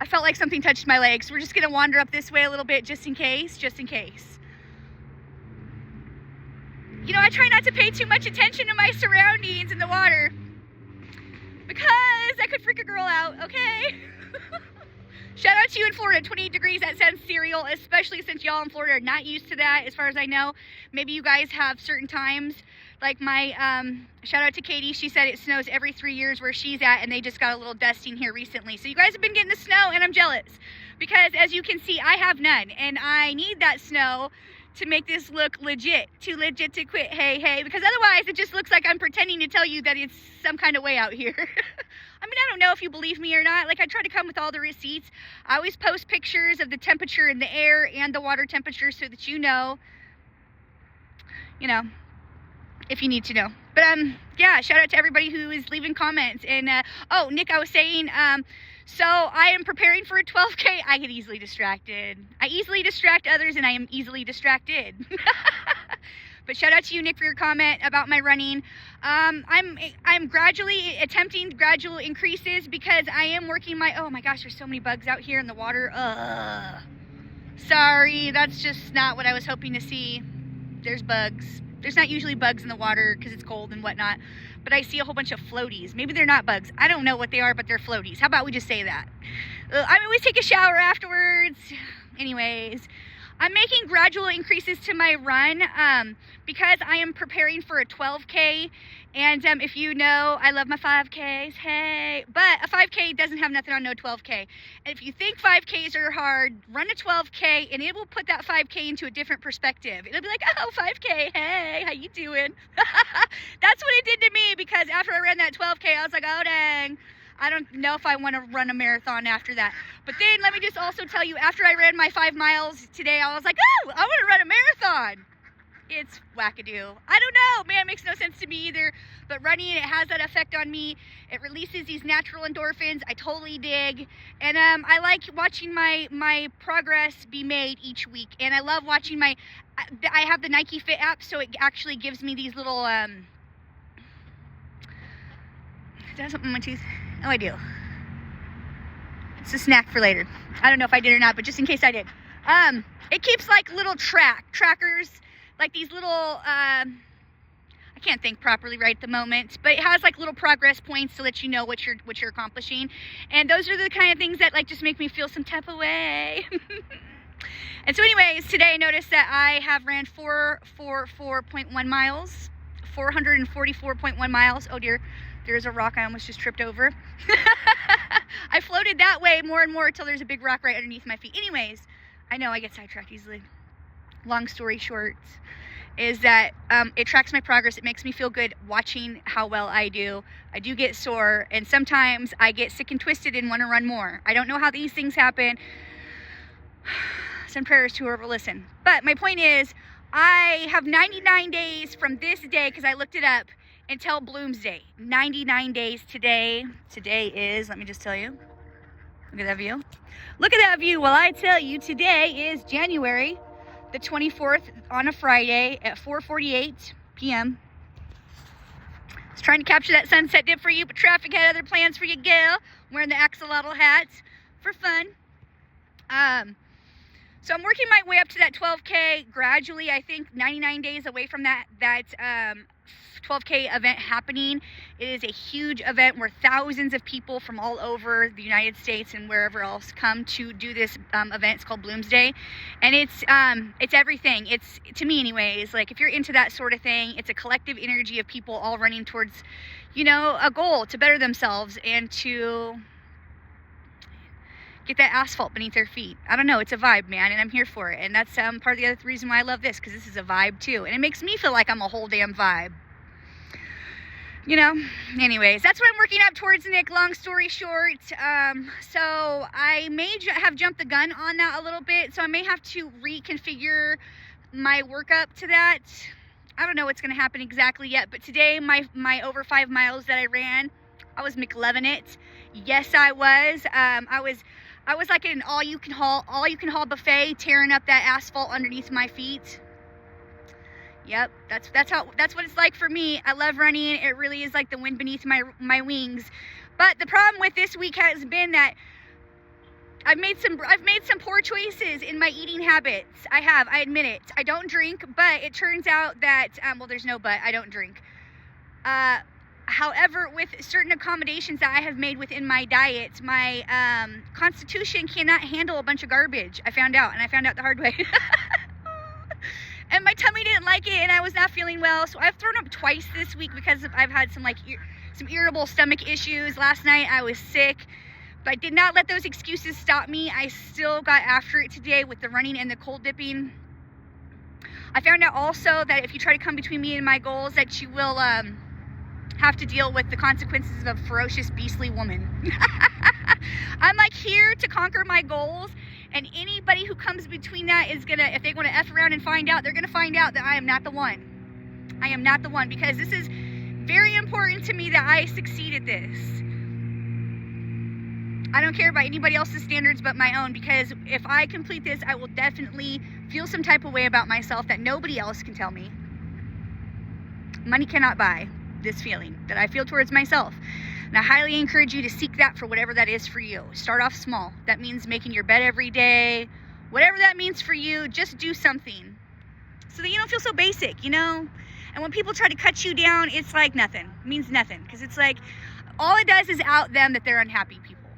I felt like something touched my legs. We're just gonna wander up this way a little bit just in case, You know, I try not to pay too much attention to my surroundings in the water because I could freak a girl out, okay? Shout out to you in Florida, 28 degrees, that sounds surreal, especially since y'all in Florida are not used to that, as far as I know. Maybe you guys have certain times, like my, shout out to Katie, she said it snows every 3 years where she's at, and they just got a little dusting here recently. So you guys have been getting the snow, and I'm jealous, because as you can see, I have none, and I need that snow to make this look legit, too legit to quit, hey, because otherwise it just looks like I'm pretending to tell you that it's some kind of way out here. I mean, I don't know if you believe me or not. Like, I try to come with all the receipts. I always post pictures of the temperature in the air and the water temperature so that you know, if you need to know. But, yeah, shout out to everybody who is leaving comments. And, oh, Nick, I was saying, so I am preparing for a 12K. I get easily distracted. I easily distract others, and I am easily distracted. But shout out to you, Nick, for your comment about my running. I'm gradually attempting gradual increases because I am working my, oh my gosh, there's so many bugs out here in the water. Sorry, that's just not what I was hoping to see. There's bugs. There's not usually bugs in the water because it's cold and whatnot, but I see a whole bunch of floaties. Maybe they're not bugs. I don't know what they are, but they're floaties. How about we just say that? I always take a shower afterwards. Anyways, I'm making gradual increases to my run because I am preparing for a 12K. And if you know, I love my 5Ks, hey. But a 5K doesn't have nothing on no 12K. And if you think 5Ks are hard, run a 12K and it will put that 5K into a different perspective. It'll be like, oh, 5K, hey, how you doing? That's what it did to me, because after I ran that 12K, I was like, oh, dang. I don't know if I want to run a marathon after that. But then let me just also tell you, after I ran my 5 miles today, I was like, oh, I want to run a marathon. It's wackadoo. I don't know, man, it makes no sense to me either. But running, it has that effect on me. It releases these natural endorphins. I totally dig. And I like watching my progress be made each week. And I love watching I have the Nike Fit app, so it actually gives me these little, did I have something in my tooth? Oh, I do. It's a snack for later. I don't know if I did or not, but just in case I did. It keeps like little trackers, like these little, I can't think properly right at the moment, but it has like little progress points to let you know what you're accomplishing. And those are the kind of things that like just make me feel some type of way. And so anyways, today I noticed that I have ran 444.1 miles, 444.1 miles. Oh dear. There's a rock I almost just tripped over. I floated that way more and more until there's a big rock right underneath my feet. Anyways, I know I get sidetracked easily. Long story short is that it tracks my progress. It makes me feel good watching how well I do. I do get sore, and sometimes I get sick and twisted and want to run more. I don't know how these things happen. Send prayers to whoever will listen. But my point is, I have 99 days from this day, because I looked it up, until Bloomsday. 99 days today. Today is, let me just tell you. Look at that view. Look at that view while I tell you today is January the 24th on a Friday at 4:48 p.m. I was trying to capture that sunset dip for you, but traffic had other plans for you, gal. I'm wearing the axolotl hat for fun. So I'm working my way up to that 12K gradually. I think 99 days away from that 12K event happening. It is a huge event where thousands of people from all over the United States and wherever else come to do this event. It's called Bloomsday, and it's everything. It's, to me anyways, like if you're into that sort of thing, it's a collective energy of people all running towards, a goal to better themselves and to get that asphalt beneath their feet. I don't know, it's a vibe, man, and I'm here for it. And that's part of the other reason why I love this, because this is a vibe too, and it makes me feel like I'm a whole damn vibe. Anyways, that's what I'm working up towards, Nick. Long story short, so I may have jumped the gun on that a little bit, so I may have to reconfigure my workup to that. I don't know what's going to happen exactly yet, but today my over 5 miles that I ran, I was McLovin' it. Yes, I was. I was like in an all you can haul buffet, tearing up that asphalt underneath my feet. Yep, that's what it's like for me. I love running. It really is like the wind beneath my wings. But the problem with this week has been that I've made some poor choices in my eating habits. I admit it. I don't drink, but it turns out that, well, there's no but, I don't drink. However, with certain accommodations that I have made within my diet, my constitution cannot handle a bunch of garbage. I found out the hard way. And my tummy didn't like it, and I was not feeling well, so I've thrown up twice this week because I've had some some irritable stomach issues. Last night I was sick, but I did not let those excuses stop me. I still got after it today with the running and the cold dipping. I found out also that if you try to come between me and my goals, that you will have to deal with the consequences of a ferocious, beastly woman. I'm like here to conquer my goals, and anybody who comes between that is gonna, if they want to F around and find out, they're gonna find out that I am not the one. I am not the one, because this is very important to me that I succeed at this. I don't care about anybody else's standards but my own, because if I complete this, I will definitely feel some type of way about myself that nobody else can tell me. Money cannot buy this feeling that I feel towards myself. And I highly encourage you to seek that for whatever that is for you. Start off small. That means making your bed every day. Whatever that means for you, just do something so that you don't feel so basic, you know? And when people try to cut you down, it's like nothing. It means nothing. Because it's like, all it does is out them that they're unhappy people.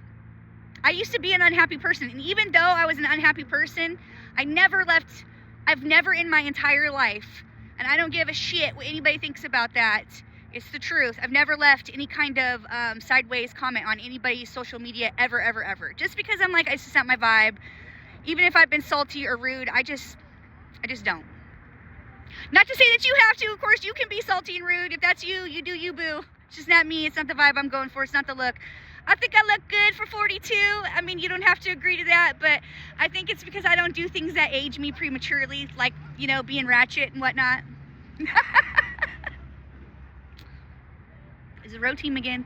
I used to be an unhappy person. And even though I was an unhappy person, I've never in my entire life, and I don't give a shit what anybody thinks about that. It's the truth. I've never left any kind of sideways comment on anybody's social media ever, ever, ever. Just because I'm like, it's just not my vibe. Even if I've been salty or rude, I just don't. Not to say that you have to. Of course, you can be salty and rude. If that's you, you do you, boo. It's just not me. It's not the vibe I'm going for. It's not the look. I think I look good for 42. I mean, you don't have to agree to that, but I think it's because I don't do things that age me prematurely, like, you know, being ratchet and whatnot. Is the row team again?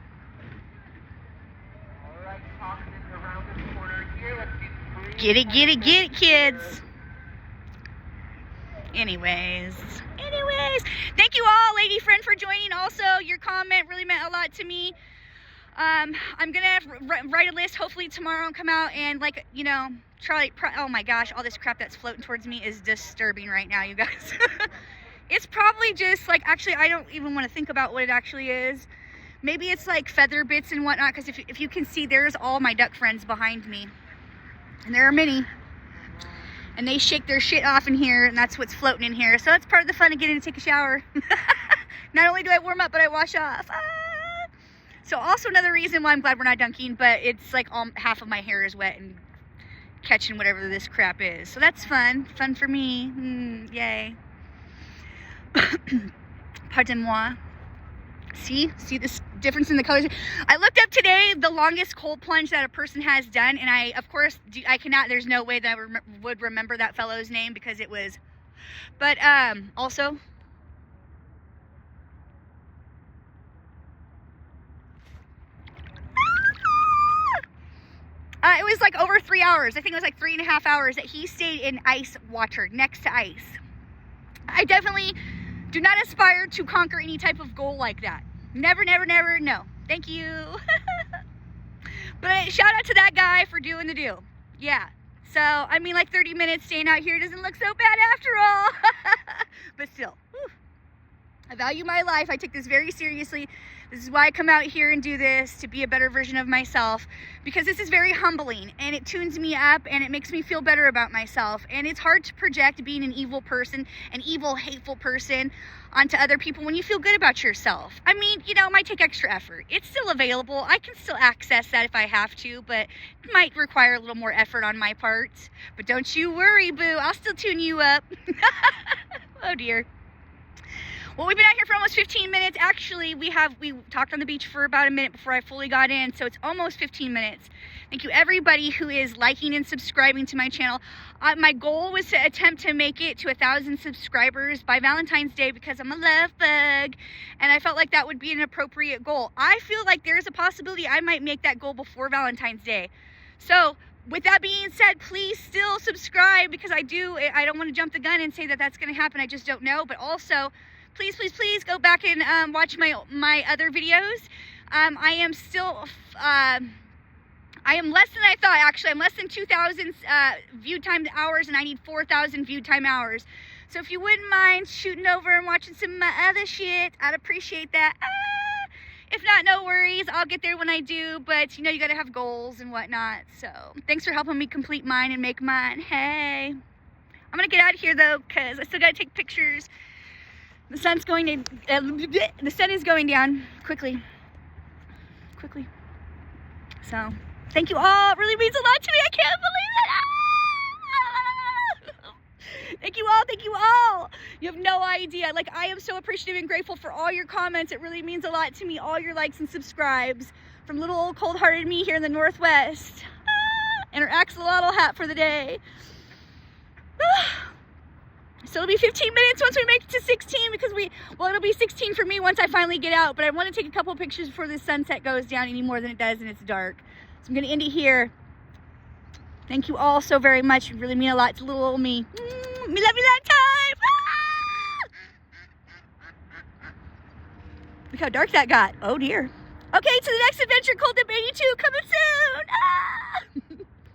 All right, toxins around this corner here. Let's get it, kids. Anyways, thank you all, lady friend, for joining. Also, your comment really meant a lot to me. I'm gonna write a list hopefully tomorrow and come out and, like, you know, oh my gosh, all this crap that's floating towards me is disturbing right now, you guys. It's probably just like, actually, I don't even want to think about what it actually is. Maybe it's like feather bits and whatnot, because if you can see, there's all my duck friends behind me. And there are many. And they shake their shit off in here, and that's what's floating in here. So that's part of the fun of getting to take a shower. Not only do I warm up, but I wash off. So also another reason why I'm glad we're not dunking, but it's like half of my hair is wet and catching whatever this crap is. So that's fun. Fun for me. Yay. Pardon-moi. See this difference in the colors? I looked up today the longest cold plunge that a person has done, and I, of course, there's no way that I would remember that fellow's name, because it was, but also, it was like over 3 hours. I think it was like 3.5 hours that he stayed in ice water, next to ice. I definitely do not aspire to conquer any type of goal like that. Never, never, never, no. Thank you. But shout out to that guy for doing the do. Yeah. So, I mean, like 30 minutes staying out here doesn't look so bad after all. But still, whew. I value my life. I take this very seriously. This is why I come out here and do this, to be a better version of myself, because this is very humbling, and it tunes me up, and it makes me feel better about myself. And it's hard to project being an evil person, an evil, hateful person onto other people when you feel good about yourself. I mean, you know, it might take extra effort. It's still available. I can still access that if I have to, but it might require a little more effort on my part. But don't you worry, boo. I'll still tune you up. Oh, dear. Well, we've been out here for almost 15 minutes. Actually, we talked on the beach for about a minute before I fully got in, so it's almost 15 minutes. Thank you, everybody who is liking and subscribing to my channel. My goal was to attempt to make it to 1,000 subscribers by Valentine's Day, because I'm a love bug, and I felt like that would be an appropriate goal. I feel like there's a possibility I might make that goal before Valentine's Day. So, with that being said, please still subscribe, because I don't want to jump the gun and say that that's going to happen. I just don't know. But also, please, please, please go back and watch my other videos. I I am less than I thought, actually. I'm less than 2,000 view time hours, and I need 4,000 view time hours. So if you wouldn't mind shooting over and watching some of my other shit, I'd appreciate that. If not, no worries. I'll get there when I do, but you know, you gotta have goals and whatnot. So thanks for helping me complete mine and make mine. Hey. I'm gonna get out of here though, because I still gotta take pictures. The sun's going to, the sun is going down quickly. So, thank you all. It really means a lot to me. I can't believe it. Thank you all. You have no idea. Like, I am so appreciative and grateful for all your comments. It really means a lot to me. All your likes and subscribes from little old cold-hearted me here in the Northwest. And her axolotl hat for the day. So it'll be 15 minutes once we make it to 16 because it'll be 16 for me once I finally get out, but I want to take a couple pictures before the sunset goes down any more than it does and it's dark. So I'm going to end it here. Thank you all so very much. You really mean a lot to little old me. Me love you that time. Look how dark that got. Oh dear. Okay, to the next adventure, Cold Up 82 coming soon.